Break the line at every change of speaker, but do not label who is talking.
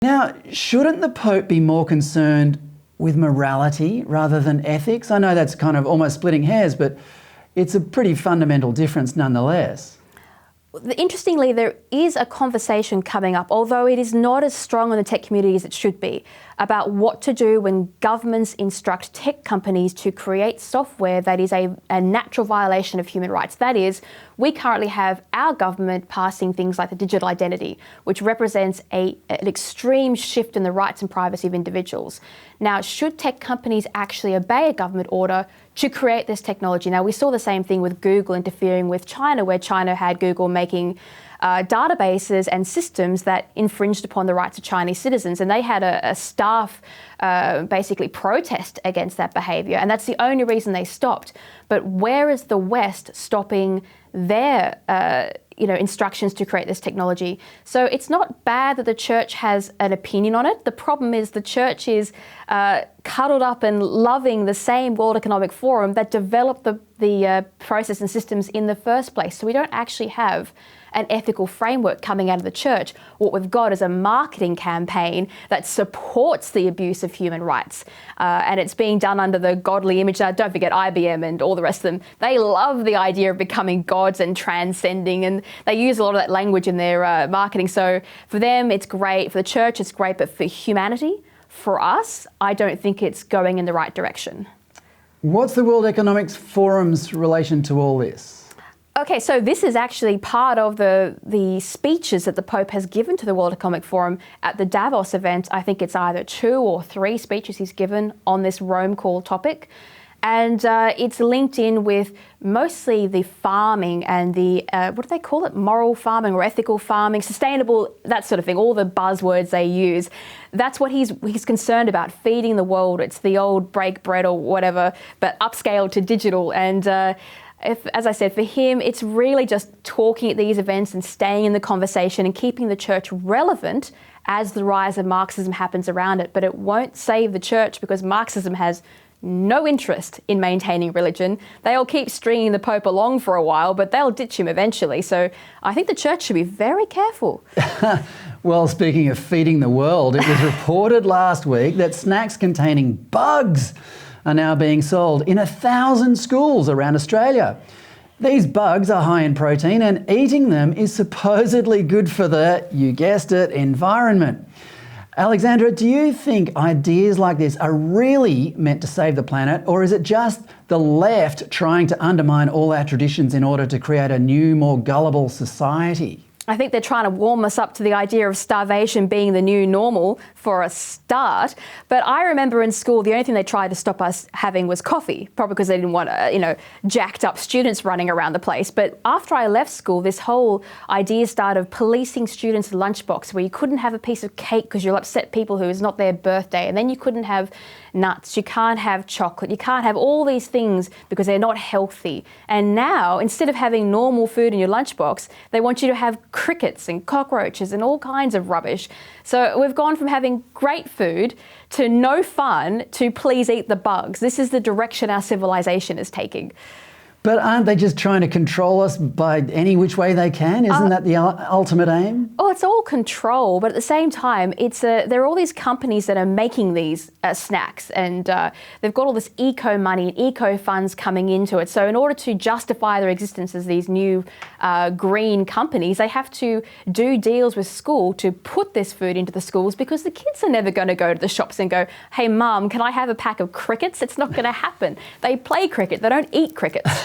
Now, shouldn't the Pope be more concerned with morality rather than ethics? I know that's kind of almost splitting hairs, but it's a pretty fundamental difference nonetheless.
Interestingly, there is a conversation coming up, although it is not as strong in the tech community as it should be, about what to do when governments instruct tech companies to create software that is a natural violation of human rights. That is, we currently have our government passing things like the digital identity, which represents an extreme shift in the rights and privacy of individuals. Now, should tech companies actually obey a government order to create this technology? Now, we saw the same thing with Google interfering with China, where China had Google making databases and systems that infringed upon the rights of Chinese citizens, and they had a staff basically protest against that behaviour, and that's the only reason they stopped. But where is the West stopping their instructions to create this technology? So it's not bad that the church has an opinion on it. The problem is the church is cuddled up and loving the same World Economic Forum that developed the process and systems in the first place. So we don't actually have an ethical framework coming out of the church. What we've got is a marketing campaign that supports the abuse of human rights. And it's being done under the godly image. Don't forget IBM and all the rest of them. They love the idea of becoming gods and transcending, and they use a lot of that language in their marketing. So for them, it's great. For the church, it's great. But for humanity, for us, I don't think it's going in the right direction.
What's the World Economic Forum's relation to all this?
Okay, so this is actually part of the speeches that the Pope has given to the World Economic Forum at the Davos event. I think it's either 2 or 3 speeches he's given on this Rome call topic. And it's linked in with mostly the farming and the, what do they call it? Moral farming or ethical farming, sustainable, that sort of thing, all the buzzwords they use. That's what he's concerned about, feeding the world. It's the old break bread or whatever, but upscaled to digital. And as I said, for him, it's really just talking at these events and staying in the conversation and keeping the church relevant as the rise of Marxism happens around it. But it won't save the church because Marxism has no interest in maintaining religion. They'll keep stringing the Pope along for a while, but they'll ditch him eventually. So I think the church should be very careful.
Well, speaking of feeding the world, it was reported last week that snacks containing bugs are now being sold in 1,000 schools around Australia. These bugs are high in protein, and eating them is supposedly good for the, you guessed it, environment. Alexandra, do you think ideas like this are really meant to save the planet, or is it just the left trying to undermine all our traditions in order to create a new, more gullible society?
I think they're trying to warm us up to the idea of starvation being the new normal for a start. But I remember in school, the only thing they tried to stop us having was coffee, probably because they didn't want jacked up students running around the place. But after I left school, this whole idea started of policing students' lunchbox, where you couldn't have a piece of cake because you'll upset people who it's not their birthday. And then you couldn't have nuts, you can't have chocolate, you can't have all these things because they're not healthy. And now, instead of having normal food in your lunchbox, they want you to have crickets and cockroaches and all kinds of rubbish. So we've gone from having great food to no fun to please eat the bugs. This is the direction our civilization is taking.
But aren't they just trying to control us by any which way they can? Isn't that the ultimate aim?
Oh, it's all control, but at the same time, there are all these companies that are making these snacks, and they've got all this eco money and eco funds coming into it. So in order to justify their existence as these new green companies, they have to do deals with school to put this food into the schools, because the kids are never going to go to the shops and go, "Hey, Mum, can I have a pack of crickets?" It's not going to happen. They play cricket, they don't eat crickets.